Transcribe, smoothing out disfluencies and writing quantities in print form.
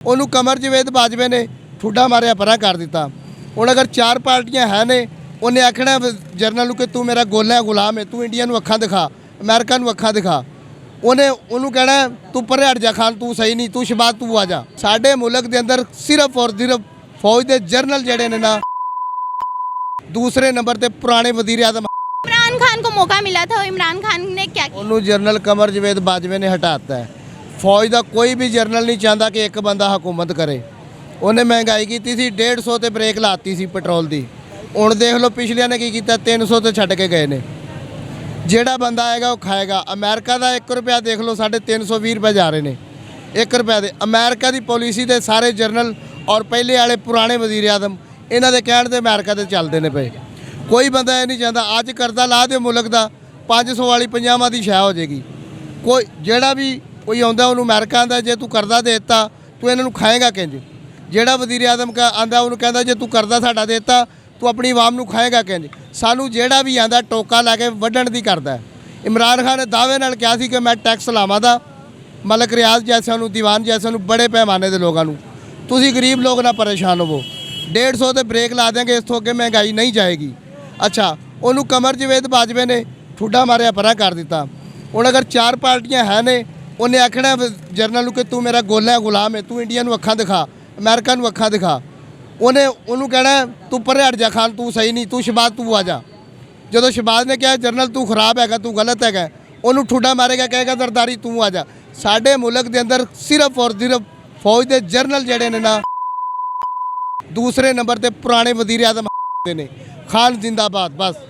ਉਹਨੂੰ ਕਮਰ ਜਵੇਦ ਬਾਜਵੇ ਨੇ ਠੁੱਡਾ ਮਾਰਿਆ ਪਰਾਂ ਕਰ ਦਿੱਤਾ। ਹੁਣ ਅਗਰ ਚਾਰ ਪਾਰਟੀਆਂ ਹੈ ਨੇ, ਉਹਨੇ ਆਖਣਾ ਜਰਨਲ ਨੂੰ ਕਿ ਤੂੰ ਮੇਰਾ ਗੋਲਾ ਗੁਲਾਮ ਹੈ, ਤੂੰ ਇੰਡੀਆ ਨੂੰ ਅੱਖਾਂ ਦਿਖਾ, ਅਮਰੀਕਾ ਨੂੰ ਅੱਖਾਂ ਦਿਖਾ। ਉਹਨੂੰ ਕਹਿਣਾ ਤੂੰ ਪਰੇ ਹਟ ਜਾ ਖਾਨ, ਤੂੰ ਸਹੀ ਨਹੀਂ, ਤੂੰ ਸ਼ਬਾਦ ਤੂੰ ਆ ਜਾ। ਸਾਡੇ ਮੁਲਕ ਦੇ ਅੰਦਰ ਸਿਰਫ ਔਰ ਸਿਰਫ ਫੌਜ ਦੇ ਜਰਨਲ ਜਿਹੜੇ ਨੇ ਨਾ, दूसरे नंबर पे पुराने वजीर आजम इमरान खान को मौका मिला था, इमरान खान ने क्या किया? उन्होंने जनरल कमर जवेद बाजवे ने हटाता है। फौज का कोई भी जरनल नहीं चाहता कि एक बंदा हुकूमत करे। उन्हें महंगाई की थी 150 ते ब्रेक लाती सी पेट्रोल की। हुण देख लो पिछलिया ने की किया, 300 ते छड्ड के गए ने। जेड़ा बंदा आएगा वो खाएगा। अमेरिका का 1 रुपया देख लो, 320 रुपये जा रहे हैं 1 रुपये के। अमेरिका की पॉलिसी के सारे जरनल और पहले वाले पुराने वजीर आजम इन्हों के कहण ते अमेरिका ते चलते ने पे। कोई बंदा ये नहीं चाहता अज करदा ला दे मुल्क का 500 वाली 50 की छाह हो जाएगी। कोई जेड़ा भी कोई आंदा उन्होंने अमेरिका आंदा जे तू करदा देता तू इन्हों खाएगा किंज। जेड़ा वजीर आजम का आंदा उन्होंने कहता जे तू करदा साडा देता तू अपनी आवाम नूं खाएगा किंज। सानू जेड़ा भी आंदा टोका लैके वड्ढण दी करदा है। इमरान खान ने दावे नाल कहा सी कि मैं टैक्स लावां दा मलक रियाज जैसा दीवान जैसा बड़े पैमाने के लोगों, तुसीं गरीब लोग ना परेशान होवो। 150 ते ब्रेक ला देंगे, इस तो अगे महंगाई नहीं जाएगी। अच्छा, उन्होंने कमर जवेद बाजवे ने ठुड्डा मारिया परा कर दिता। हुण अगर चार पार्टियां है ने, उन्हें आखना जरनल नूं कि तू मेरा गोला गुलाम है, तू इंडिया नूं अखां दिखा, अमेरिका नूं अखां दिखा। उन्होंने कहना तू परे हट जा खान, तू सही नहीं, तू शबाद तू आ जा। जो शबाद ने कहा जरनल तू खराब हैगा, तू गलत हैगा, उन्होंने ठुड्डा मारेगा, कहेगा दरदारी तू आ जा। साडे मुल्क के अंदर सिर्फ और सिर्फ फौज के जरनल जड़े ने ना, दूसरे नंबर पे पुराने वजीर आजम ने। खान जिंदाबाद बस।